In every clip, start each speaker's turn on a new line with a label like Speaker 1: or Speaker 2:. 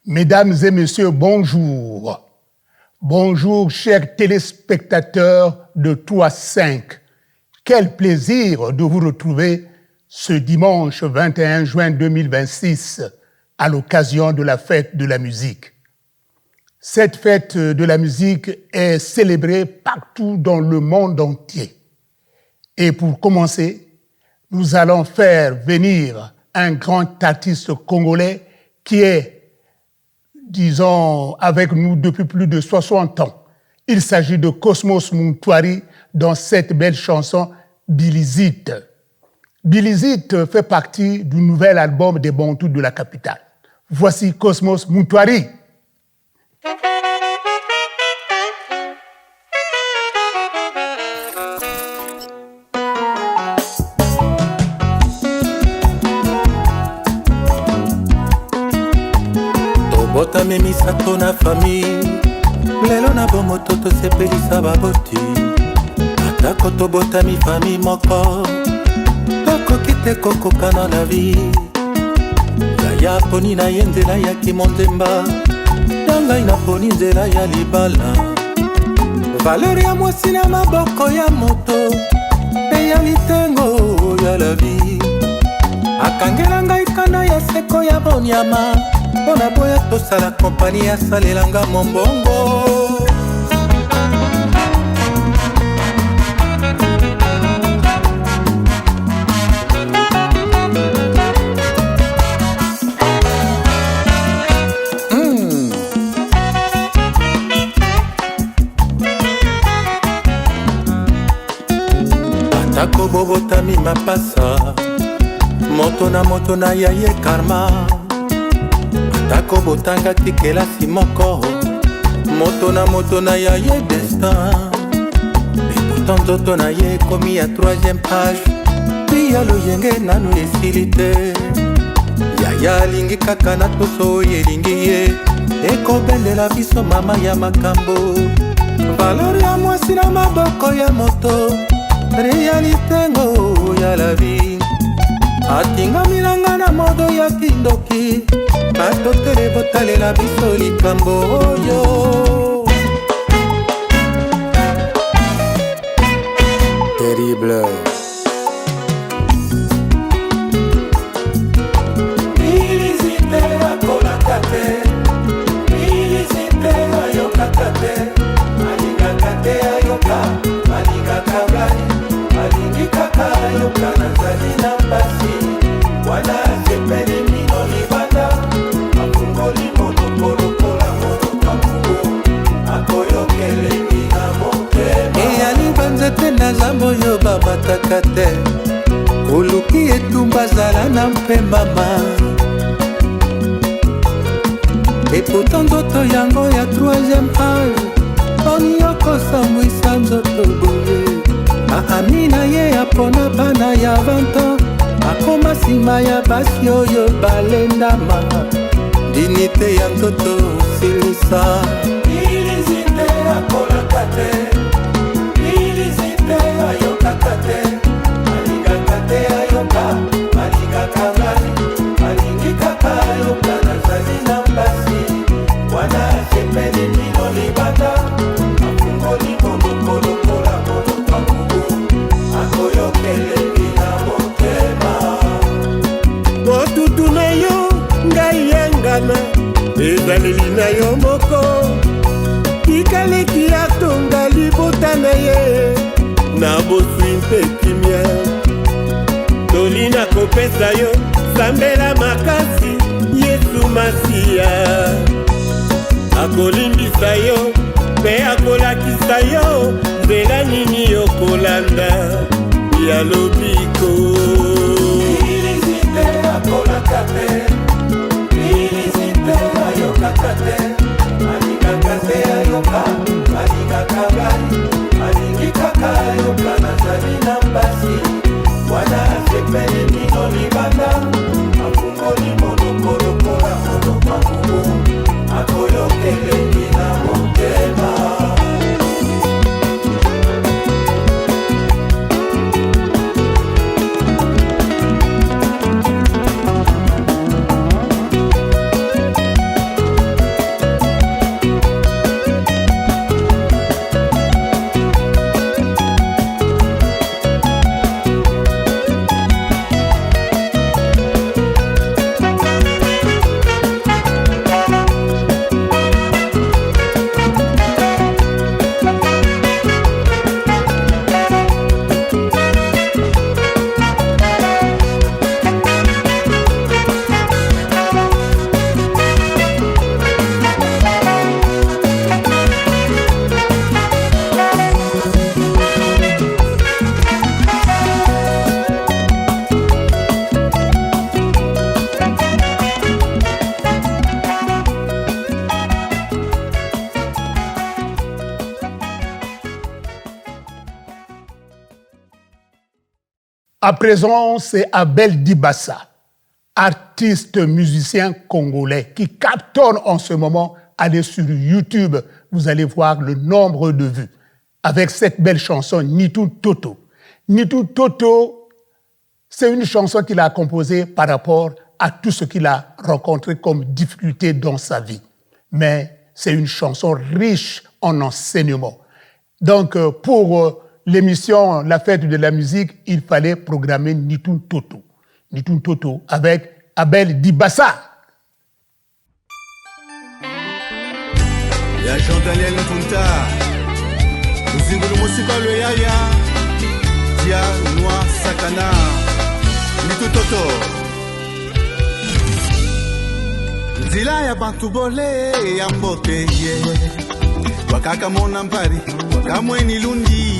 Speaker 1: Mesdames et messieurs, bonjour. Bonjour, chers téléspectateurs de 3-5. Quel plaisir de vous retrouver ce dimanche 21 juin 2026 à l'occasion de la fête de la musique. Cette fête de la musique est célébrée partout dans le monde entier. Et pour commencer, nous allons faire venir un grand artiste congolais qui est, disons, avec nous depuis plus de 60 ans. Il s'agit de Cosmos Muntwari dans cette belle chanson Bilizite. Bilizite fait partie du nouvel album des Bantous de la capitale. Voici Cosmos Muntwari.
Speaker 2: Bota memisa tona famille lelo na bomoto tosepelisa baboti atako tobotami famille moko tokoki te kokokana na vie yaya poni na ye nzela ya kimondemba na ngai naponi nzela ya libala valeri ya mwasi na maboko ya moto mpe ya litengo ya la vie akangela ngai kanda ya seko ya bonyama mpona boya tosala kompani asalelanga mombongo atako bobotami mapasa moto na ya ye karma atako botanga tikelasi moko moto na ya ye destin eputan nzoto na ye ekomi ya 3e page mpi ya loyenge nanu esili te yaya alingi kaka na toso oyo elingi ye ekobendela biso mama ya makambo valeur ya mwasi na maboko ya moto realitengo ya la vie atingamilanga na modo ya kindoki bato tele botalela biso likambo oyo terrible Bilizite akolaka te Bilizite ayokaka te alingaka te ayoka alingaka ngai alingi kaka ayoka nazali na mpasi wana asepeli mino libanda afungoli monokolokola monokamugo akoyokelengi na motema eyali banzete na zambo oyo bamataka te oluki etumba zala na mpe mama eputa nzoto yango ya 3e age poni yokosambwisa nzoto boye aami na ye apona bana ya 20 ans akoma nsima ya basi oyo balendama dinite ya nzoto silisa Bilizite akolaka te Bilizite ayokaka te alingaka te ayoka alingaka ngai alingi kaka ayoka nazali na mpasi wana asepeli mino libanda afungoli monokolokola monokamugu akoyokelengi na motema motutu na yo ngai yangana ezaleli na yo moko ikaleki atonga libota na ye na boswi mpe kimia tolina kopesa yo sambela makasi yesu masiya akolimbisa yo mpe akolakisa yo nzela nini yokolanda ya lobiko Bilizite akolaka te Bilizite ayokaka te alingaka te ayoka alingaka ngai alingi kaka ayoka nazali na mpasi wana asepeli mino libanda afungoli monokolokola monokamugu akoyokelengi na motema
Speaker 1: À présent, c'est Abel Dibassa, artiste musicien congolais qui cartonne en ce moment. Allez sur YouTube, vous allez voir le nombre de vues. Avec cette belle chanson, Nitu Toto. Nitu Toto, c'est une chanson qu'il a composée par rapport à tout ce qu'il a rencontré comme difficulté dans sa vie. Mais c'est une chanson riche en enseignements. Donc, pour l'émission La Fête de la musique, il fallait programmer Nitu Toto. Nitu Toto avec Abel Dibassa.
Speaker 3: Ya Jean-Daniel Nkunta, Muzingulu Musika le Yaya, Tia Noa Sakana, Nitu Toto. Nzila ya bantu bole ya mbote ye, wakaka mona mpari, wakamweni lundi,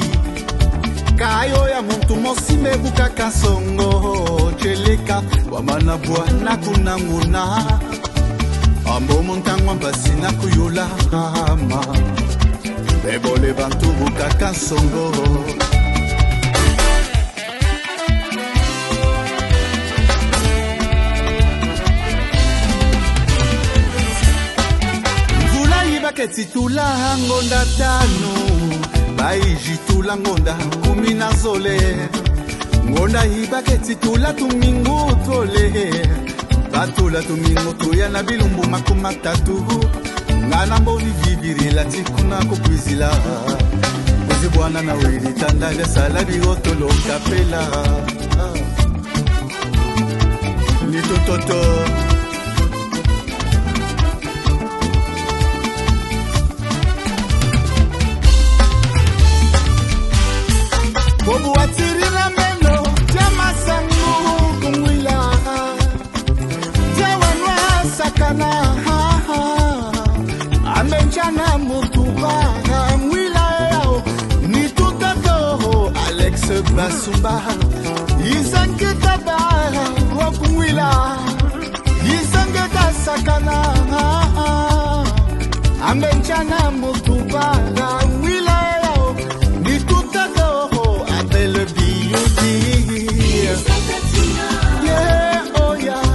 Speaker 3: kayo ya muntu mosime bukaka songo, cheleka, wamana bwana kunanguna. Ambo montangwa mpasi na kuyula hama Bebole bantu bukaka songo Mvula yibaketi tula ngonda tano Baiji tula ngonda kumina zole Ngonda yibaketi tula tumingu tole Batula tumingo tuya na bilumbu makumatatu Ngana mboni vibirila tikuna kukwizila Uzi bwana na wili tandale sala bigoto lo kapela Nitu Toto Bobu watiri na meno Jama sangu kumwila Sakana Amenchana mutuba Mwila yao Nitu Toto Alex Basumba Isangeta bara Wakumwila Isangeta sakana Amenchana mutuba Mwila yao Nitu Toto Abel Biudi Yeah, oh yeah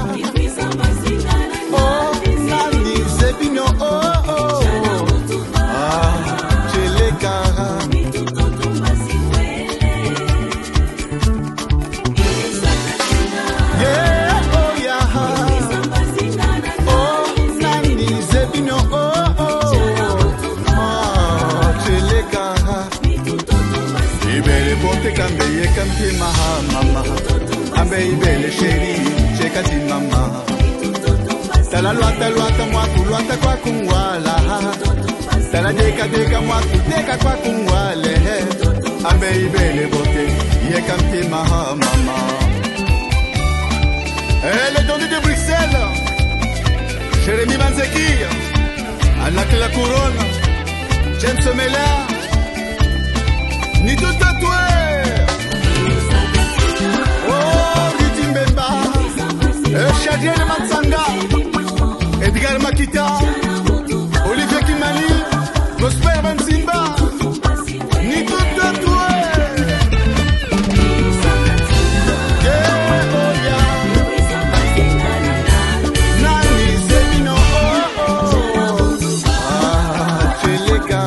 Speaker 3: Kambe kampe mama ambe ibele sheri cheka ti mama tala lwata mwaku lwata kwa kungwala tala deka mwaku deka kwa kungwale ambe ibele bote ye kampe mama elle est de Bruxelles Jérémy Manzeki Anak la Couronne James Mela Nitu Toto Chadienne Matsanga, Edgar Makita, Olivier Kimani, Prosper Bansimba, Nitu Toto. Nani Zemino, Cheleka.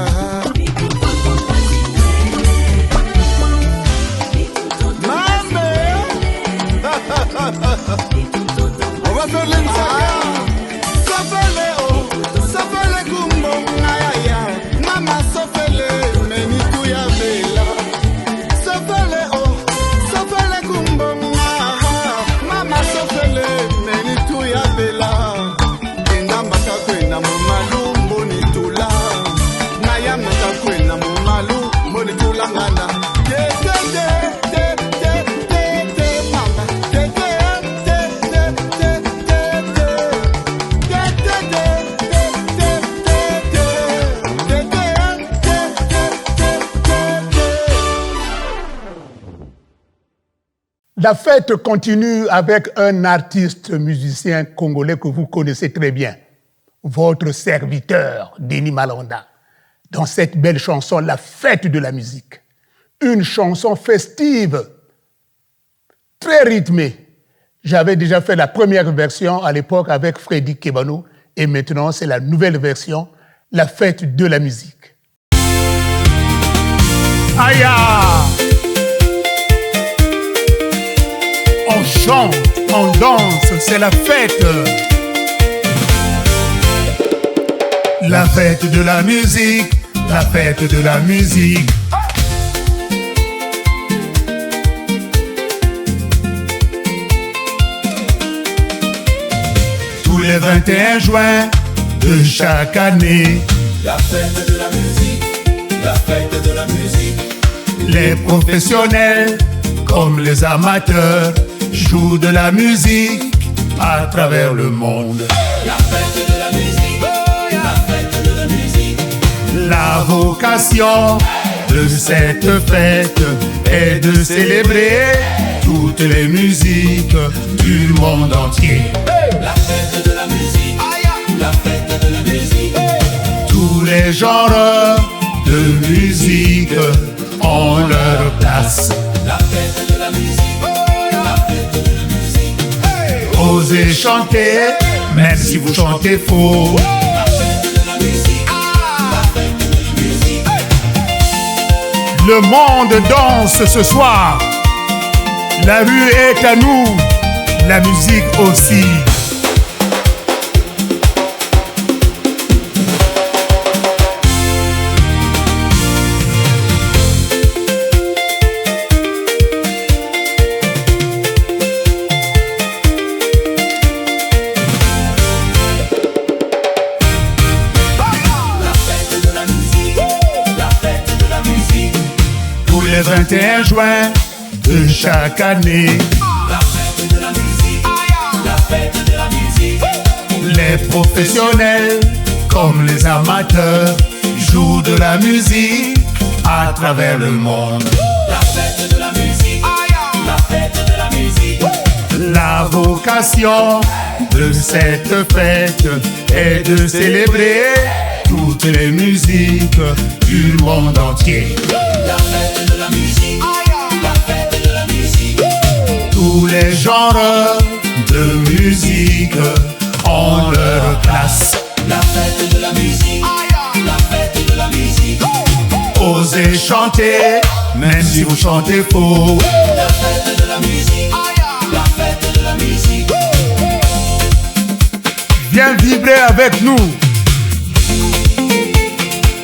Speaker 1: La fête continue avec un artiste musicien congolais que vous connaissez très bien, votre serviteur, Denis Malonda, dans cette belle chanson, La fête de la musique. Une chanson festive très rythmé. J'avais déjà fait la première version à l'époque avec Freddy Kebano et maintenant c'est la nouvelle version, la fête de la musique. Aïe! On chante, on danse, c'est la fête. La fête de la musique, la fête de la musique. Tous les 21 juin de chaque année.
Speaker 4: La fête de la musique, la fête de la musique.
Speaker 1: Les professionnels comme les amateurs jouent de la musique à travers le monde.
Speaker 4: La fête de la musique, la fête de la musique.
Speaker 1: La vocation de cette fête est de célébrer toutes les musiques du monde entier.
Speaker 4: La fête de la musique, la fête de la musique.
Speaker 1: Tous les genres de musique ont leur place.
Speaker 4: La fête de la musique, la fête de la musique.
Speaker 1: Osez chanter, même si vous chantez faux.
Speaker 4: La fête de la musique, la fête de la musique.
Speaker 1: Le monde danse ce soir. La rue est à nous, la musique aussi. Le 21 juin de chaque année.
Speaker 4: La fête de la musique, la fête de la musique.
Speaker 1: Les professionnels comme les amateurs jouent de la musique à travers le monde.
Speaker 4: La fête de la musique, la fête de la musique.
Speaker 1: La vocation de cette fête est de célébrer toutes les musiques du monde entier.
Speaker 4: La fête de la musique, la fête de la musique.
Speaker 1: Tous les genres de musique ont leur place.
Speaker 4: La fête de la musique, la fête de la musique.
Speaker 1: Osez chanter, même si vous chantez faux.
Speaker 4: La fête de la musique, la fête de la musique.
Speaker 1: Viens vibrer avec nous.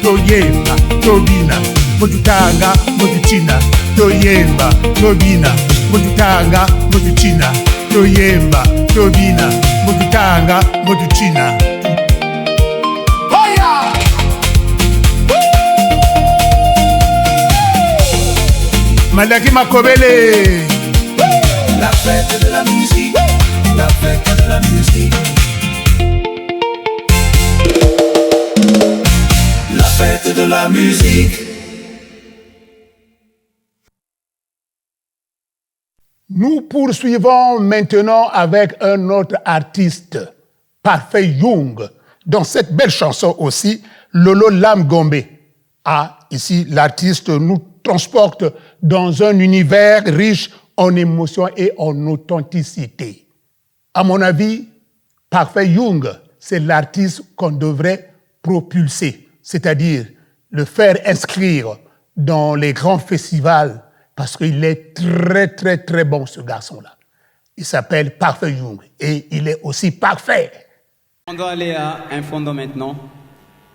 Speaker 1: Toyemba, Tobina, Mojutanga, Mojuchina. Toyemba, Tobina, Mojutanga, Mojuchina. Toyemba, Tobina, Mojutanga, Mojuchina. Malaki Makobele.
Speaker 4: La fête de la musique, la fête de la musique. La fête de la musique.
Speaker 1: Nous poursuivons maintenant avec un autre artiste, Parfait Young. Dans cette belle chanson aussi, Lolo Lamgombe. Ah, ici, l'artiste nous transporte dans un univers riche en émotions et en authenticité. À mon avis, Parfait Young, c'est l'artiste qu'on devrait propulser, c'est-à-dire le faire inscrire dans les grands festivals parce qu'il est très, très, très bon, ce garçon-là. Il s'appelle Parfait Young et il est aussi parfait.
Speaker 5: On doit aller à Infondo maintenant.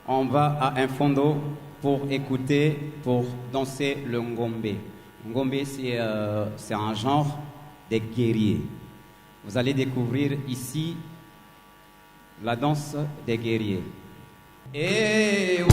Speaker 5: On va à Infondo pour écouter, pour danser le ngombe. Ngombe, c'est un genre des guerriers. Vous allez découvrir ici la danse des guerriers. Et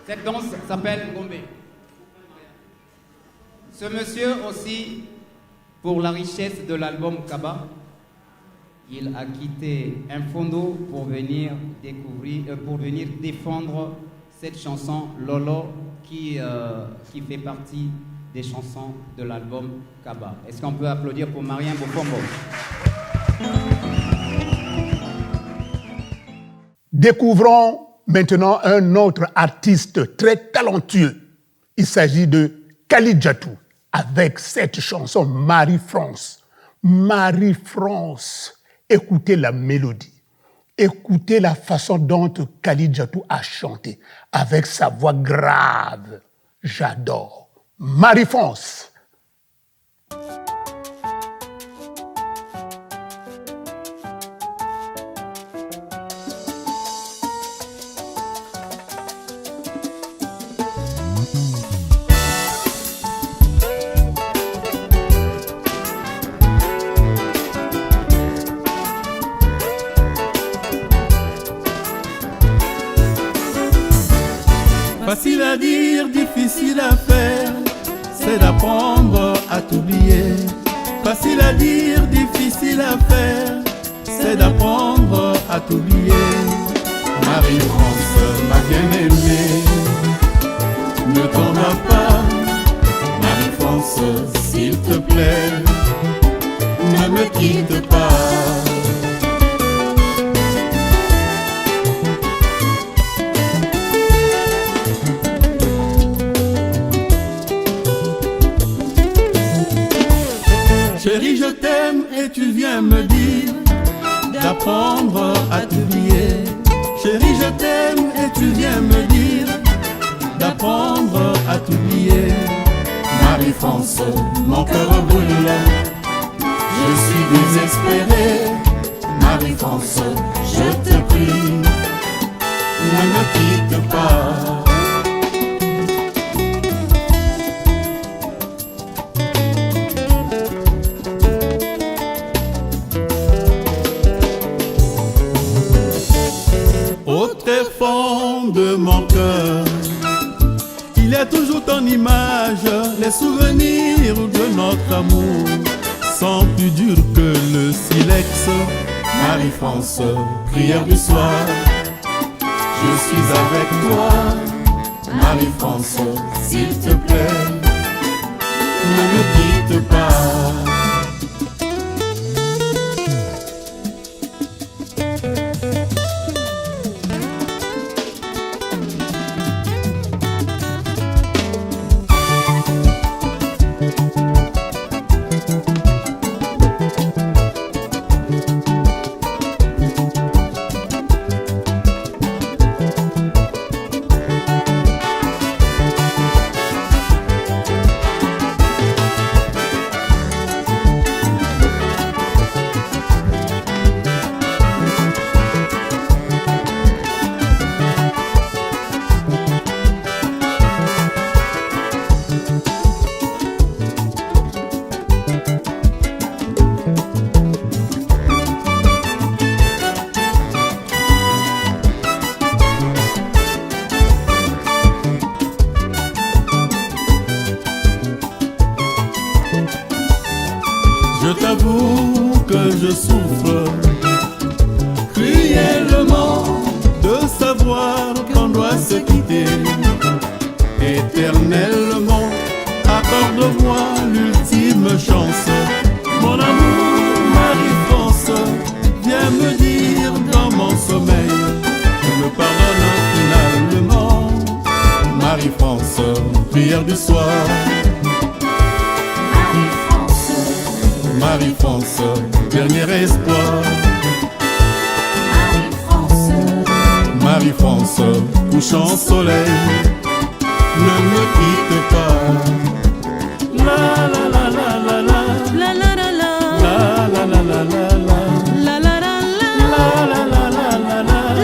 Speaker 5: Cette danse s'appelle Ngombe. Ce monsieur aussi, pour la richesse de l'album Kaba, il a quitté Infondo pour venir défendre cette chanson Lolo qui fait partie des chansons de l'album Kaba. Est-ce qu'on peut applaudir pour Marien Bofombo?
Speaker 1: Découvrons maintenant un autre artiste très talentueux. Il s'agit de Kalijatou avec cette chanson Marie-France. Marie-France, écoutez la mélodie, écoutez la façon dont Kalijatou a chanté avec sa voix grave. J'adore. Marie-France.
Speaker 2: Facile à dire, difficile à faire, c'est d'apprendre à t'oublier. Facile à dire, difficile à faire, c'est d'apprendre à t'oublier. Marie-France, ma bien-aimée, ne t'en vas pas. Marie-France, s'il te plaît, ne me quitte pas. Chérie, je t'aime et tu viens me dire d'apprendre à t'oublier. Chérie, je t'aime et tu viens me dire d'apprendre à t'oublier. Marie-France, mon cœur brûle. Je suis désespéré, Marie-France, je te prie, ne me quitte pas. Au tréfonds de mon cœur, il y a toujours ton image, les souvenirs de notre amour sont plus durs que le silex. Marie-France, prière du soir, je suis avec toi. Marie-France, s'il te plaît, ne me quitte pas. Je t'avoue que je souffre cruellement de savoir qu'on doit se quitter éternellement. Accorde-moi l'ultime chance, mon amour, Marie-France, viens me dire dans mon sommeil, tu me pardonnes finalement. Marie-France, prière du soir. Marie-France, dernier espoir. Marie-France, couchant soleil, ne me quitte pas. La la la la la la, la la la la, la la la la la, la la la la, la la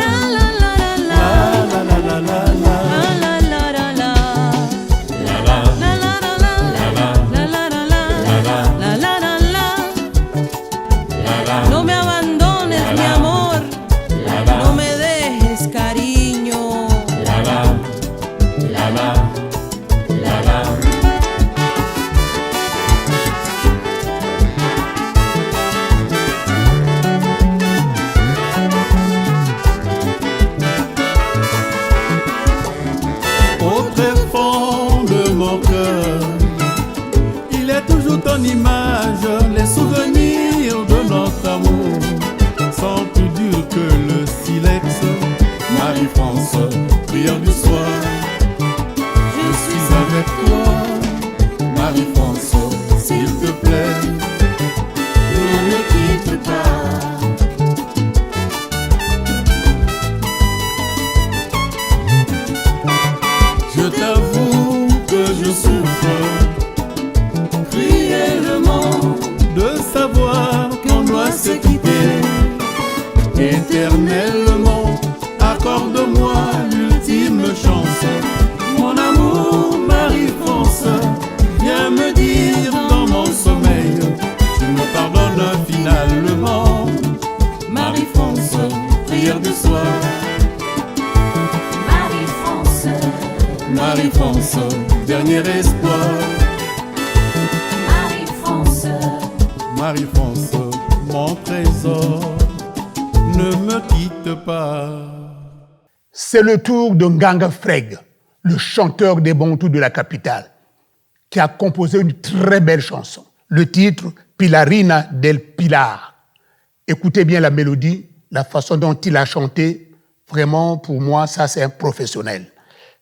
Speaker 2: la la la, la la la la la.
Speaker 6: No me abandones, mi amor, no me dejes, cariño.
Speaker 2: La la, la la, la la. Au tréfonds de mon cœur, il y a toujours ton image, les souvenirs de notre amour sont plus durs que le silex. Marie-France, prière du soir, je suis avec toi. Marie-France, s'il te plaît, ne me quitte pas. Je t'avoue que je souffre cruellement de savoir qu'on doit se quitter éternellement. Accorde-moi l'ultime chance, mon amour, Marie-France, viens me dire dans mon sommeil, tu me pardonnes finalement. Marie-France, prière du soir. Marie-France, dernier espoir. Marie-France, mon trésor, ne me quitte pas.
Speaker 1: C'est le tour de Nganga Freg, le chanteur des Bantous de la capitale, qui a composé une très belle chanson. Le titre, Pilarina del Pilar. Écoutez bien la mélodie, la façon dont il a chanté. Vraiment, pour moi, ça, c'est un professionnel.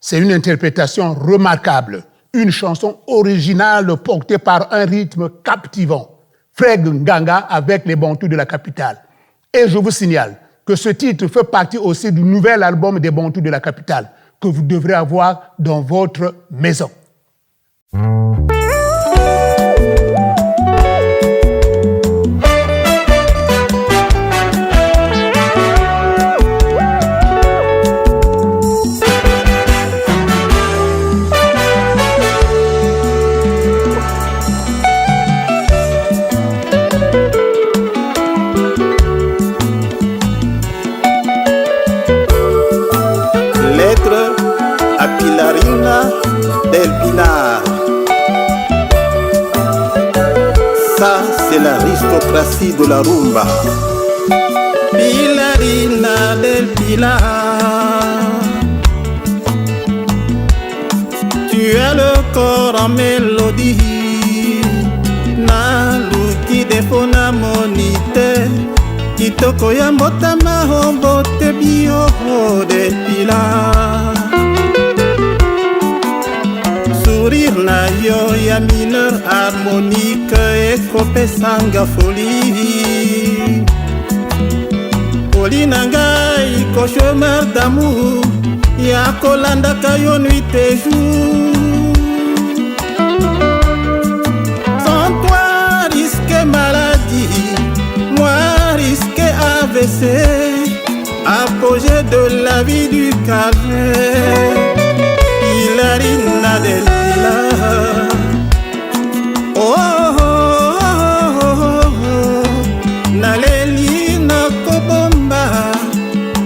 Speaker 1: C'est une interprétation remarquable, une chanson originale portée par un rythme captivant. Freg Nganga avec les Bantous de la capitale. Et je vous signale que ce titre fait partie aussi du nouvel album des Bantous de la capitale que vous devrez avoir dans votre maison.
Speaker 7: Ça, c'est l'aristocratie de la rumba.
Speaker 2: Pilarina del Pilar, tu as le corps en mélodie. Naluki defona monite, kitoko ya motama hombote bio del Pilar. Sourire na yo ya mineur harmonique ekopesanga folie. Folie na ngai cauchemar d'amour ya kolandaka yo nuit et jour. Sans toi risquer maladie, moi risquer AVC, apogée de la vie du calvaire. Pilarina del Pilar. Oh, oh, oh, oh, oh. Naleli na kobomba.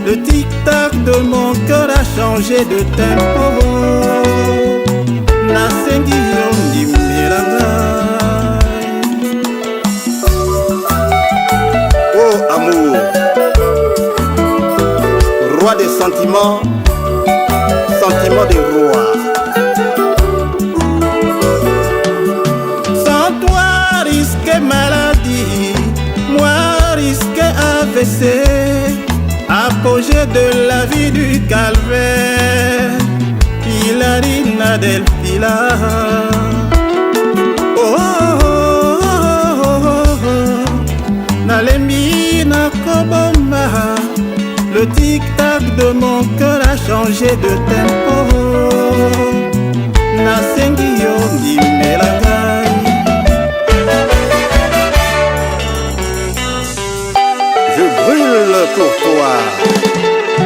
Speaker 2: Le tic-tac de mon cœur a changé de tempo. Nasengi yo ndimiranga.
Speaker 7: Oh amour, roi des sentiments, sentiment des rois.
Speaker 2: Sans toi risquer maladie, moi risquer AVC, apogée de la vie du calvaire. Pilarina del Pilar. Oh, oh, oh, oh, oh. Nalembi na kobomba. Le tic-tac de mon cœur a changé de tempo. Nasengi yo ndimela ngai.
Speaker 7: Je brûle pour toi,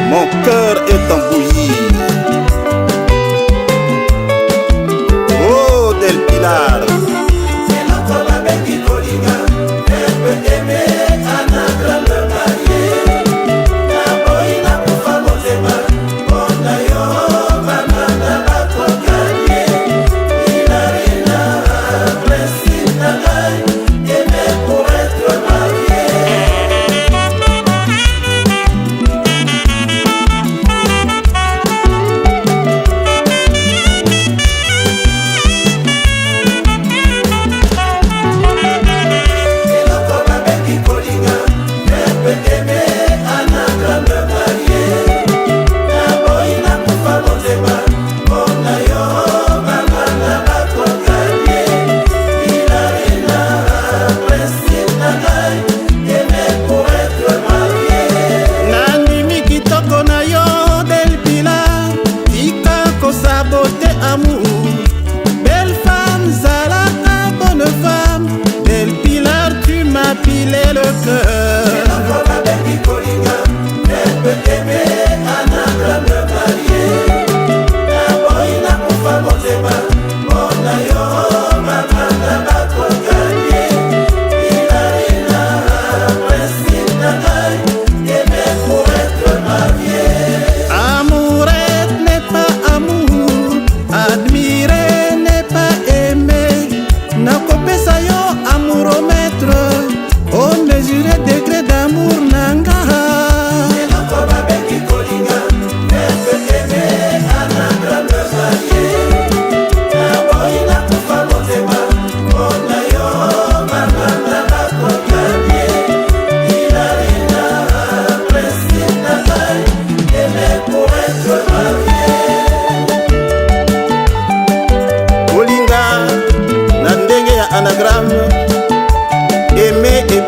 Speaker 7: mon cœur est en bouillie. Oh del Pilar.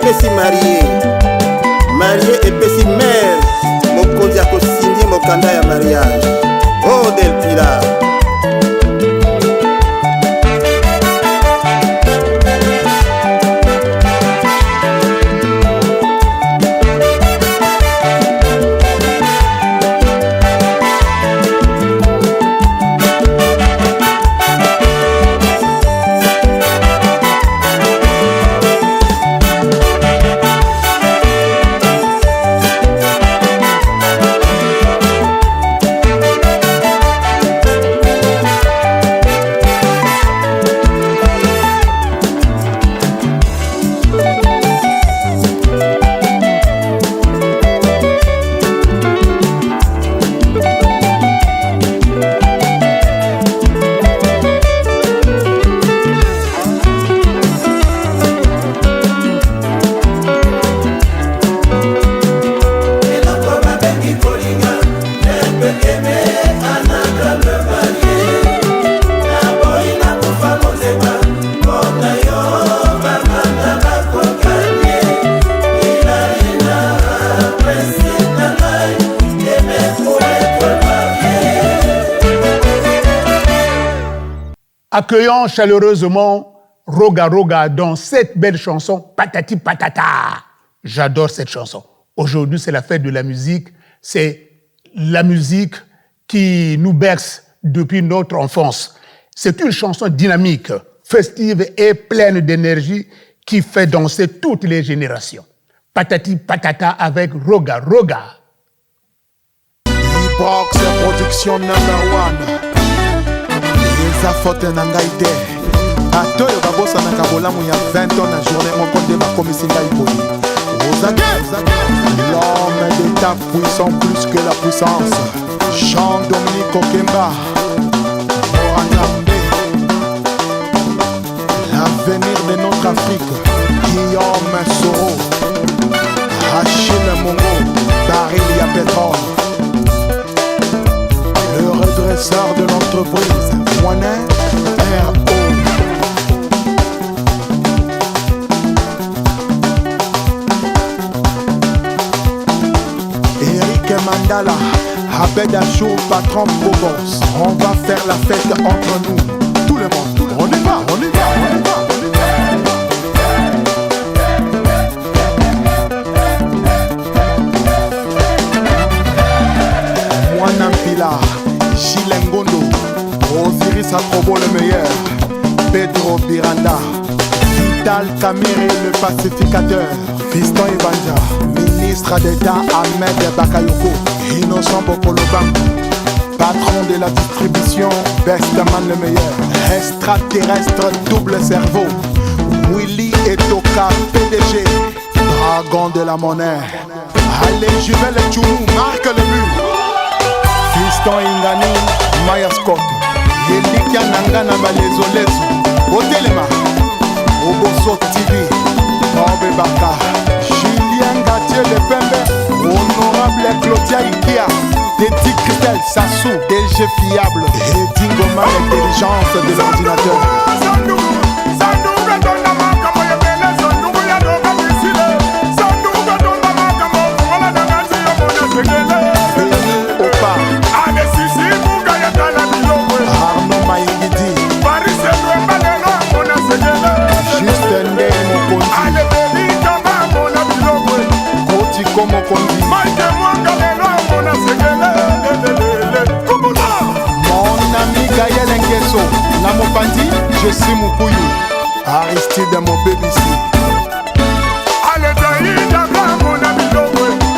Speaker 7: epesi marié, marié epesi mère, mokonzi akosindi mokanda ya mariage. Oh del Pilar.
Speaker 1: Accueillons chaleureusement Roga Roga dans cette belle chanson Patati Patata. J'adore cette chanson. Aujourd'hui, c'est la fête de la musique. C'est la musique qui nous berce depuis notre enfance. C'est une chanson dynamique, festive et pleine d'énergie qui fait danser toutes les générations. Patati Patata avec Roga Roga.
Speaker 3: Box production #1. Eza faute na ngai te. Atoyo babosanaka bolamu ya 20 ans na journée moko nde bakomisi ngai boye. L'homme d'État puissant plus que la puissance. Jean-Dominique Okemba, Moranambe. L'avenir de notre Afrique. Guillaume Soro, Achille Mongo, Baril Pétrole. Le redresseur de l'entreprise, Moinet R.O. Eric Mandala, Abed Achour, patron Bobos. On va faire la fête entre nous, tout le monde. On y va, on y va, on y va. Nampila, Gilles Ngondo, Osiris Atrobo le meilleur, Pedro Biranda, Vital Kamere le pacificateur, Fiston Ibanja, ministre d'État Ahmed Bakayoko, Innocent Bokoloban, patron de la distribution, Bestman le meilleur, extraterrestre double cerveau, Willy Etoka PDG, dragon de la monnaie, allez Juvel et Tchoumou, marque le but. Fiston Ingani, Maya Scott, Yelikia Nangana Balezolezo, Otelema, Oboso TV, Orbe Baka, Julien Gatier de Pembe, Honorable Claudia Ikia, Teti Christel Sassou, DG Fiable, et Dingoma l'intelligence de l'ordinateur. Mon ami Gaël Nguesso, la Mopandi, je suis Mukuyu, Aristide mon bébé ici.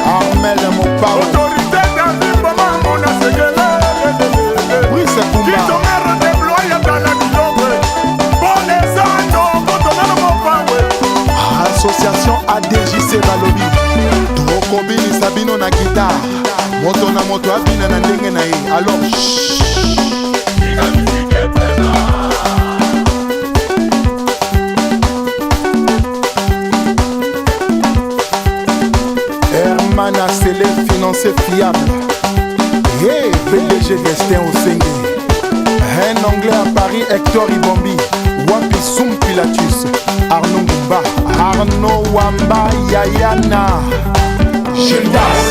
Speaker 3: Armel mon pao, Brice Kumba, Association ADJC Balobi, Tokobini Sabino na guitare, moto na moto abina na ndenge na ye. Alors Hermana Sélé financier fiable. Hey, PDG Destin au Sengue. Un anglais à Paris, Hector Ibombi. Wapi Soum Pilatus. Arnaud Gouba. Arnaud Wamba Yayana. Gildas.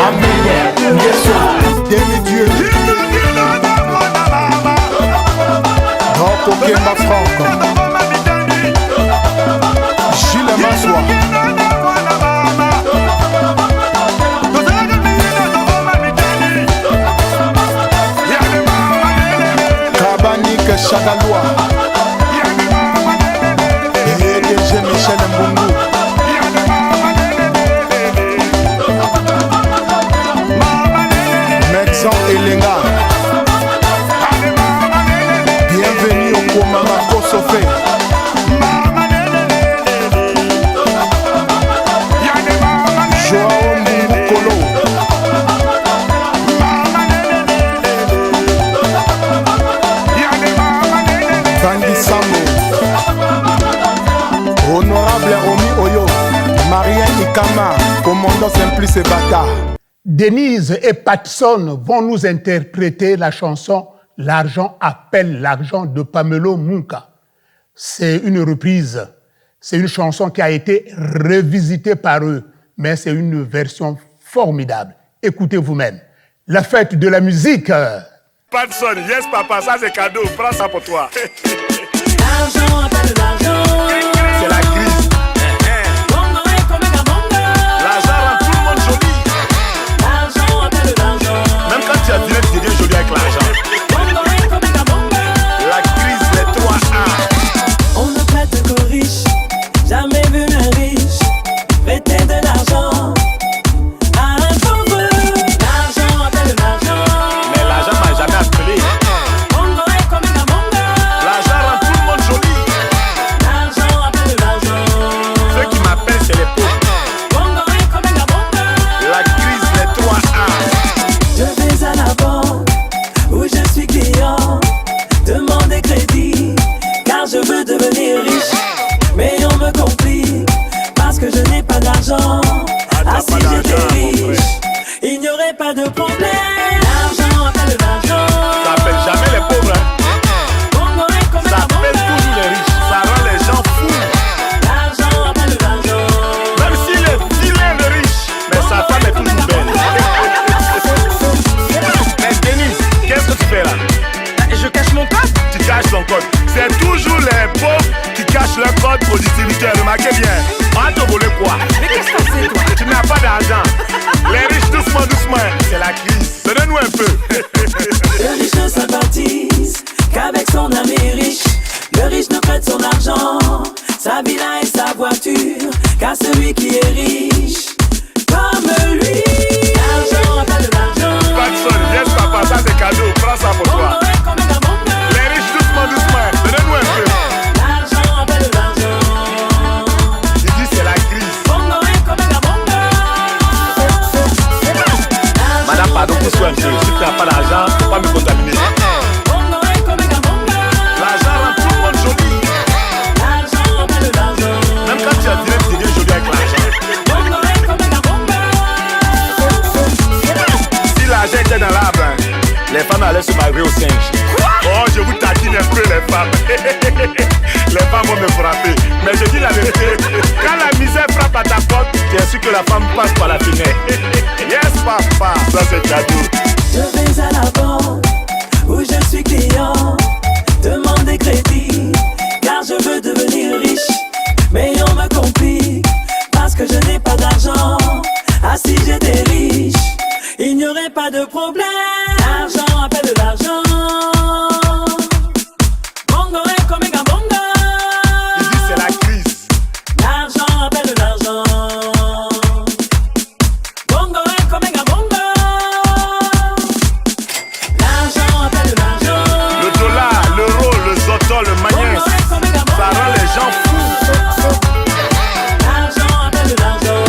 Speaker 3: Amélie Nguesso. Demi-dieu. Donc Okemba Franck. Gilles Massoua. Chagaloua PDG Michel Mbungu Médecin Elenga. Bienvenue au Komama Kosofé. Joao Mbungu Kolo. Honorable Romy Oyo, Marien Ikama, commandant Simplice Bata.
Speaker 1: Denise et Patson vont nous interpréter la chanson « L'argent appelle l'argent » de Pamelo Munka. C'est une reprise, c'est une chanson qui a été revisitée par eux, mais c'est une version formidable. Écoutez vous-même. La fête de la musique.
Speaker 8: Patson, yes papa, ça c'est cadeau, prends ça pour toi.
Speaker 6: L'argent appelle l'argent.
Speaker 8: C'est la crise. L'argent rend tout le monde joli.
Speaker 6: L'argent appelle l'argent.
Speaker 8: Même quand tu as viré, tu deviens joli avec l'argent. La crise, les 3A.
Speaker 6: On ne prête qu'aux riches. Jamais vu un riche prêter de l'argent à un pauvre. L'argent appelle l'argent.
Speaker 8: Mais l'argent m'a jamais appelé. L'argent rend tout le monde joli.
Speaker 6: L'argent appelle l'argent.
Speaker 8: Ceux qui m'appellent, c'est les pauvres. La crise, les 3A.
Speaker 6: Je vais à la banque où je suis client, demander crédit car je veux devenir riche. Mais on me complique parce que je n'ai pas d'argent. Ah si j'étais riche, il n'y aurait pas de problème. L'argent appelle l'argent.
Speaker 8: Ça appelle jamais les pauvres. Ça appelle toujours les riches. Ça rend les gens fous.
Speaker 6: L'argent appelle l'argent.
Speaker 8: Même s'il est vilain de riche, mais sa femme est toujours belle. Mais Denise, qu'est-ce que tu fais là?
Speaker 9: Je cache mon code.
Speaker 8: Tu caches ton code. C'est toujours les pauvres qui cachent leur code au distributeur. Remarquez bien. On va te voler quoi?
Speaker 9: Mais qu'est-ce que c'est toi?
Speaker 8: Tu n'as pas d'argent. Les riches, doucement, doucement. C'est la crise. Donnez-nous un peu.
Speaker 6: Le riche ne sympathise qu'avec son ami riche. Le riche ne prête son argent, sa villa et sa voiture qu'à celui qui est riche comme lui. L'argent appelle l'argent.
Speaker 8: Patson, yes papa, ça c'est cadeau. Prends ça pour toi. Les riches, doucement, doucement. Donnez-nous un peu.
Speaker 6: L'argent appelle l'argent.
Speaker 8: Il dit c'est la crise. Madame, pardon, pousse-toi un peu. Si tu n'as pas d'argent, faut pas me contaminer. L'argent rend tout le monde joli.
Speaker 6: L'argent appelle l'argent.
Speaker 8: Même quand tu as viré, tu deviens joli avec l'argent. Si l'argent était dans l'arbre, hein, les femmes allaient se marier au singe. Oh, je vous taquine un peu les femmes. Les femmes vont me frapper. Mais je dis la vérité. Quand la misère frappe à ta porte, tu es sûr que la femme passe par la fenêtre. Yes, papa, ça c'est cadeau.
Speaker 6: Je vais à la banque où je suis client, demander crédit car je veux devenir riche. Mais on me complique parce que je n'ai pas d'argent. Ah si j'étais riche, il n'y aurait pas de problème. L'argent appelle l'argent. Bongo et Komega Bongo.
Speaker 8: Il dit c'est la crise.
Speaker 6: L'argent appelle l'argent. Bongo et Komega Bongo. L'argent appelle l'argent.
Speaker 8: Le dollar, l'euro, le zoto, le magnès, ça rend les gens fous.
Speaker 6: L'argent appelle l'argent.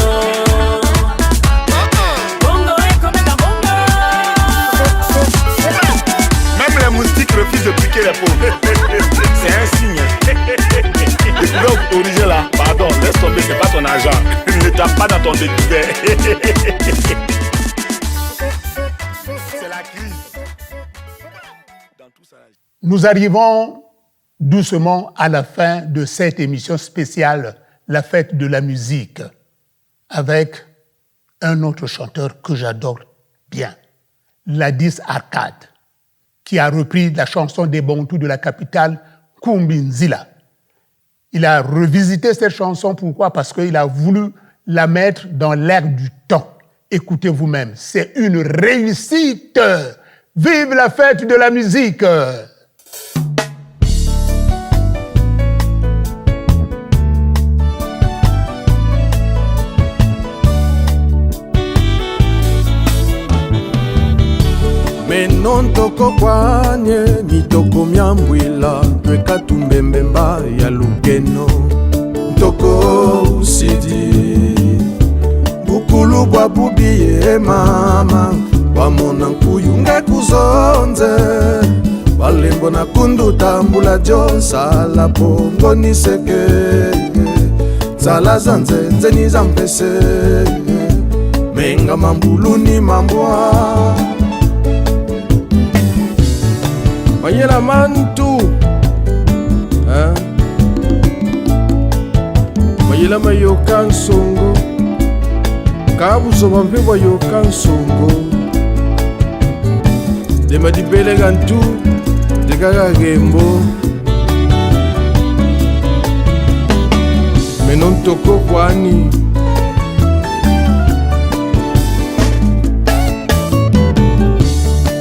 Speaker 6: Bongo et Komega Bongo.
Speaker 8: Même les moustiques refusent de piquer les pauvres. C'est un signe. Et puis original là, pardon, laisse tomber, c'est pas ton argent. Ne tape pas dans ton découvert. C'est la crise. Dans tout ça.
Speaker 1: Nous arrivons doucement à la fin de cette émission spéciale, la fête de la musique, avec un autre chanteur que j'adore bien, Ladis Arcade, qui a repris la chanson des Bantous de la capitale, Kumbinzila. Il a revisité cette chanson, pourquoi? Parce qu'il a voulu la mettre dans l'air du temps. Écoutez vous-même, c'est une réussite. Vive la fête de la musique!
Speaker 10: Meno ntoko kwanye mitoko myambwila tweka tumbembemba ya lukeno ntoko usidi bukulu bwa bubiye mama wamona nkuyunga kuzonze walembo na kundu tambula jo sala pongo niseke sala zanze nzeni zampese menga mambulu ni mambwa Mayela mantu Mayela mayoka nsongo Kabuzo bampe bayoka nsongo Dema dipele gantu Dekaka gembo Menon toko kwani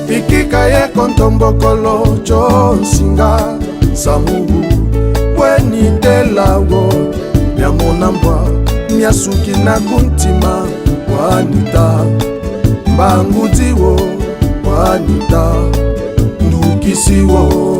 Speaker 10: Pikika ye kontombokolo Jonsinga Samugu Weni telago Miamonambwa Miasuki na kuntima Wanita Mbangudziwo Wanita Ndukisiwo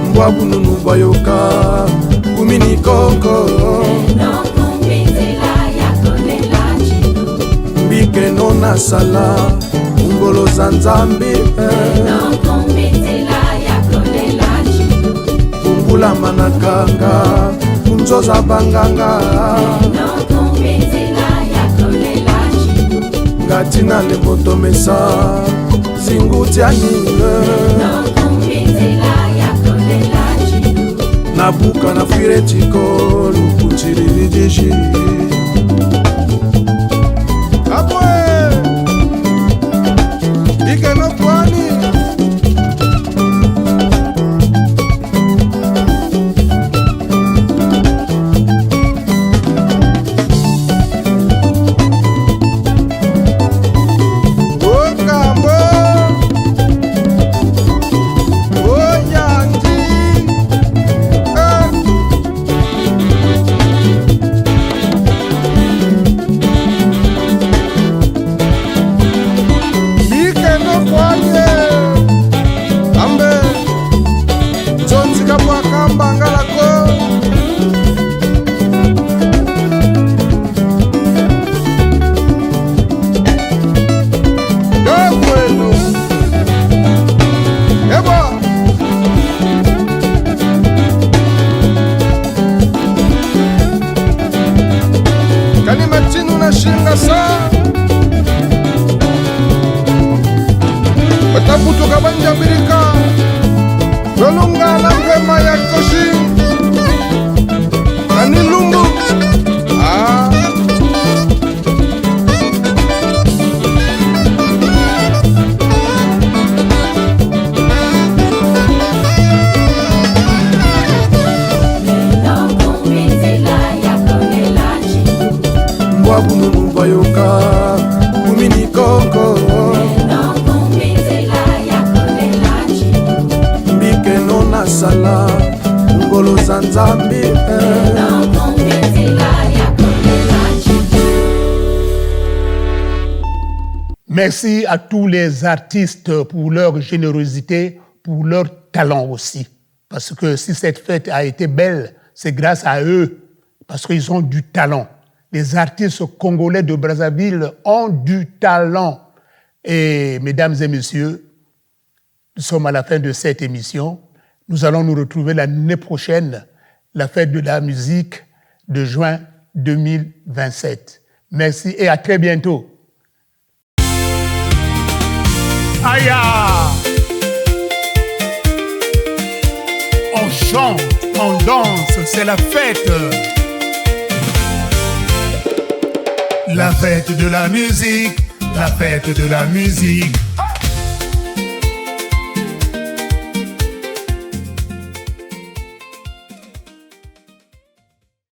Speaker 10: Mbwabununu bayoka Kumini koko Mbike nona sala Ungolo za nzambi Ungula manakanga Unzoza banganga Ngatina lebotomesa Zingutianile Nabuka na fuire tiko Lukutiriri dishi Abwe Ike no kwani Okambo Oyanji Bataputuka banjambirika Lolunga na kwema ya koshi Nani lumbu Mbwabununu bayoka Kumini koko Mbike nona sala Ungolo za nzambi
Speaker 1: Merci à tous les artistes pour leur générosité, pour leur talent aussi. Parce que si cette fête a été belle, c'est grâce à eux, parce qu'ils ont du talent. Les artistes congolais de Brazzaville ont du talent. Et mesdames et messieurs, nous sommes à la fin de cette émission. Nous allons nous retrouver l'année prochaine, la fête de la musique de juin 2027. Merci et à très bientôt. Aya! On chante, on danse, c'est la fête. La fête de la musique, la fête de la musique.